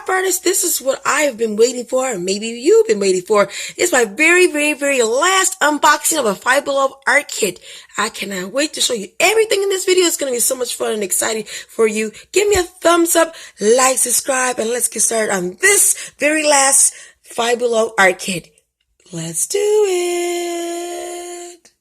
artists, this is what I have been waiting for, and maybe you've been waiting for. It's my very, very, very last unboxing of a Five Below art kit. I cannot wait to show you everything in this video. It's going to be so much fun and exciting for you. Give me a thumbs up, like, subscribe, and let's get started on this very last Five Below art kit. Let's do it.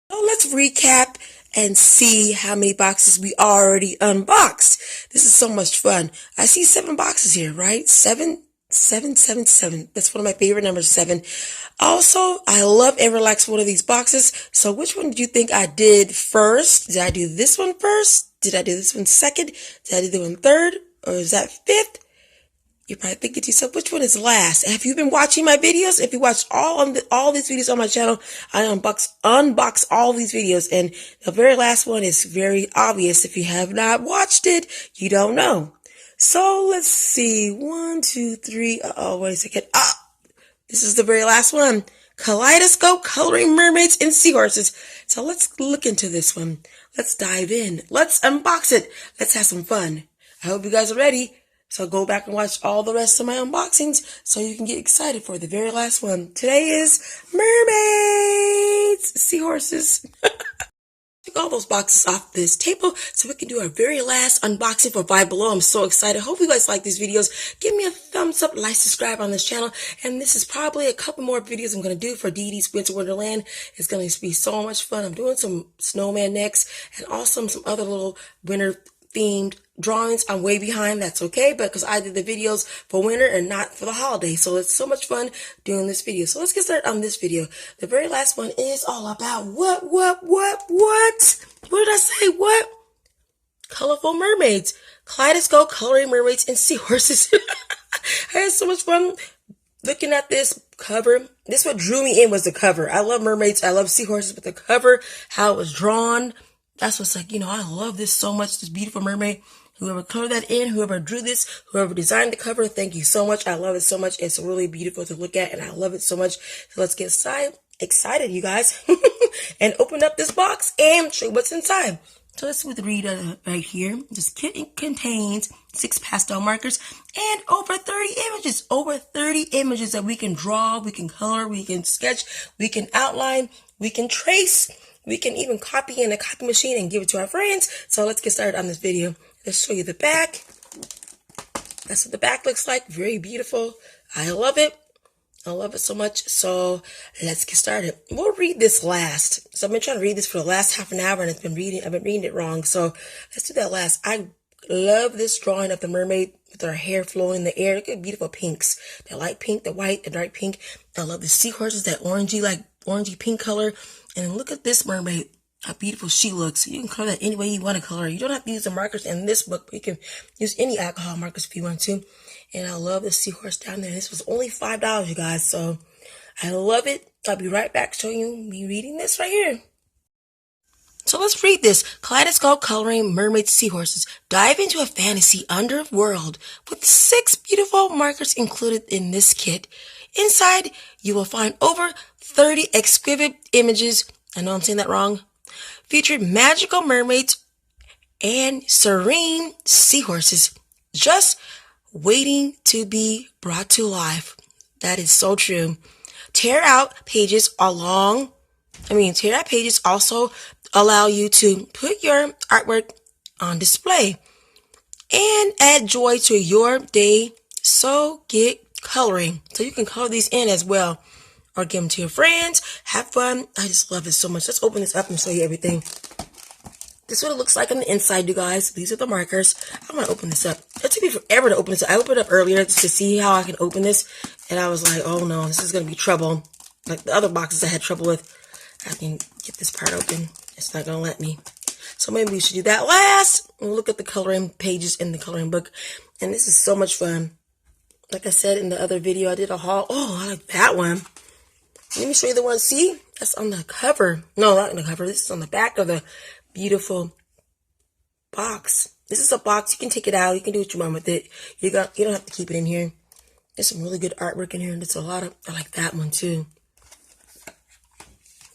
So let's recap and see how many boxes we already unboxed. This is so much fun. I see 7 boxes here, right? 7. That's one of my favorite numbers, 7. Also, I love and relax one of these boxes. So which one do you think I did first? Did I do this one first? Did I do this one second? Did I do the one third? Or is that 5th? You're probably thinking to yourself, which one is last? Have you been watching my videos? If you watch all these videos on my channel, I unbox all these videos. And the very last one is very obvious. If you have not watched it, you don't know. So let's see. 1, 2, 3. Oh, wait a second. This is the very last one. Kaleidoscope Coloring Mermaids and Seahorses. So let's look into this one. Let's dive in. Let's unbox it. Let's have some fun. I hope you guys are ready. So go back and watch all the rest of my unboxings so you can get excited for the very last one. Today is mermaids, seahorses. Take all those boxes off this table so we can do our very last unboxing for Five Below. I'm so excited. Hope you guys like these videos. Give me a thumbs up, like, subscribe on this channel. And this is probably a couple more videos I'm going to do for Dee Dee's Winter Wonderland. It's going to be so much fun. I'm doing some snowman next and also some other little winter themed drawings. I'm way behind. That's okay, because I did the videos for winter and not for the holiday. So it's so much fun doing this video. So let's get started on this video. The very last one is all about what? What did I say? What? Colorful mermaids. Kaleidoscope Coloring Mermaids and Seahorses. I had so much fun looking at this cover. This what drew me in was the cover. I love mermaids. I love seahorses, but the cover, how it was drawn, that's what's like, I love this so much, this beautiful mermaid. Whoever colored that in, whoever drew this, whoever designed the cover, thank you so much. I love it so much. It's really beautiful to look at, and I love it so much. So let's get excited, you guys, and open up this box and show what's inside. So let's read right here. This kit contains 6 pastel markers and over 30 images. Over 30 images that we can draw, we can color, we can sketch, we can outline, we can trace. We can even copy in a copy machine and give it to our friends. So let's get started on this video. Let's show you the back. That's what the back looks like. Very beautiful. I love it. I love it so much. So let's get started. We'll read this last. So I've been trying to read this for the last half an hour and I've been reading it wrong. So let's do that last. I love this drawing of the mermaid with her hair flowing in the air. Look at beautiful pinks. The light pink, the white, the dark pink. I love the seahorses, that orangey pink color. And look at this mermaid, how beautiful she looks. You can color that any way you want to color. You don't have to use the markers in this book, but you can use any alcohol markers if you want to. And I love the seahorse down there. This was only $5, you guys. So I love it. I'll be right back showing you me reading this right here. So let's read this. Kaleidoscope Coloring Mermaid Seahorses. Dive into a fantasy underworld with 6 beautiful markers included in this kit. Inside, you will find over 30 exquisite images, I know I'm saying that wrong, featuring magical mermaids and serene seahorses just waiting to be brought to life. That is so true. Tear out pages also allow you to put your artwork on display and add joy to your day. So get coloring. So you can color these in as well or give them to your friends. Have fun. I just love it so much. Let's open this up and show you everything. This is what it looks like on the inside, you guys. These are the markers. I'm going to open this up. It took me forever to open this up. I opened it up earlier just to see how I can open this. And I was like, oh no, this is going to be trouble. Like the other boxes I had trouble with. I can get this part open. It's not going to let me. So maybe we should do that last. We'll look at the coloring pages in the coloring book. And this is so much fun. Like I said in the other video, I did a haul. Oh, I like that one. Let me show you the one. See? That's on the cover. No, not on the cover. This is on the back of the beautiful box. This is a box. You can take it out. You can do what you want with it. You don't have to keep it in here. There's some really good artwork in here. And there's a lot of, I like that one too.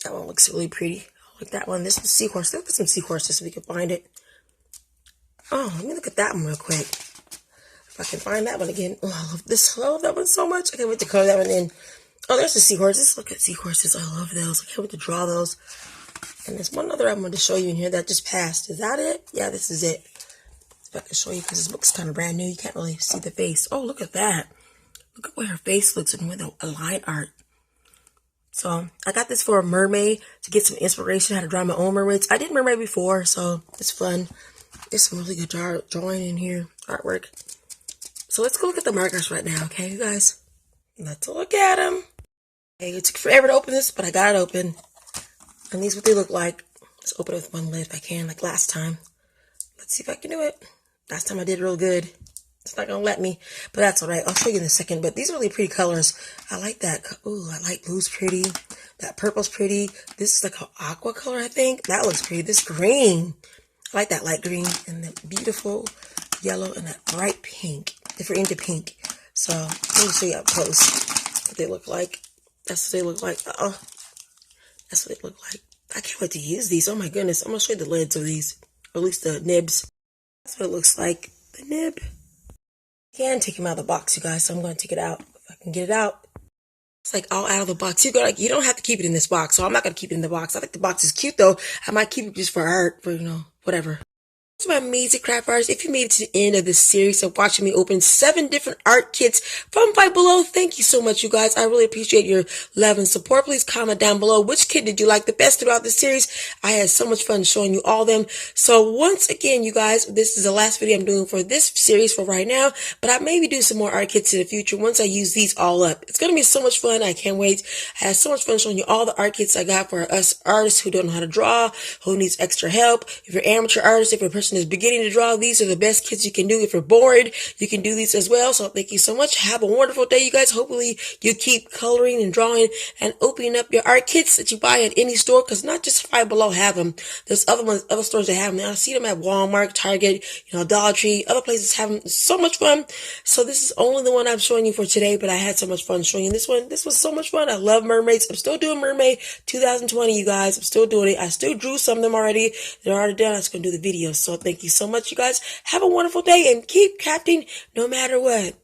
That one looks really pretty. I like that one. This is seahorse. Let's put some seahorses so we can find it. Oh, let me look at that one real quick. If I can find that one again. Oh, I love this. I love that one so much. I can't wait to color that one in. Oh, there's the seahorses. Look at seahorses. I love those. I can't wait to draw those. And there's one other I'm going to show you in here that just passed. Is that it? Yeah, this is it. If I can show you, because this book's kind of brand new. You can't really see the face. Oh, look at that. Look at where her face looks and with a line art. So I got this for a mermaid to get some inspiration how to draw my own mermaids. I did mermaid before, so it's fun. There's some really good drawing in here, artwork. So let's go look at the markers right now, okay, you guys? Let's look at them. Okay, it took forever to open this, but I got it open. And these are what they look like. Let's open it with one lid if I can, like last time. Let's see if I can do it. Last time I did real good. It's not gonna let me, but that's all right. I'll show you in a second. But these are really pretty colors. I like that. Ooh, I like blue's pretty. That purple's pretty. This is like an aqua color, I think. That looks pretty. This green. I like that light green and the beautiful yellow and that bright pink. If you're into pink. So let me show you up close what they look like. That's what they look like. That's what they look like. I can't wait to use these. Oh my goodness. I'm gonna show you the lids of these. Or at least the nibs. That's what it looks like. The nib. I can take them out of the box, you guys, so I'm going to take it out if I can get it out. It's like all out of the box. You don't have to keep it in this box, so I'm not going to keep it in the box. I think the box is cute, though. I might keep it just for art, for, whatever. To my amazing craft artists, if you made it to the end of this series of watching me open 7 different art kits from Five Below, thank you so much, you guys. I really appreciate your love and support. Please comment down below which kit did you like the best throughout this series. I had so much fun showing you all of them. So once again, you guys, this is the last video I'm doing for this series for right now, but I may be doing some more art kits in the future once I use these all up. It's going to be so much fun. I can't wait. I had so much fun showing you all the art kits I got for us artists who don't know how to draw, who needs extra help. If you're an amateur artist, if you're a person who's beginning to draw, these are the best kits you can do. If you're bored, you can do these as well. So thank you so much. Have a wonderful day, you guys. Hopefully you keep coloring and drawing and opening up your art kits that you buy at any store, because not just Five Below have them. There's other stores that have them. I see them at Walmart, Target, Dollar Tree, other places have them. It's so much fun. So this is only the one I'm showing you for today, but I had so much fun showing you this one. This was so much fun. I love mermaids. I'm still doing Mermaid 2020, you guys. I'm still doing it. I still drew some of them already. They're already done. I'm just going to do the videos. So thank you so much, you guys. Have a wonderful day and keep crafting no matter what.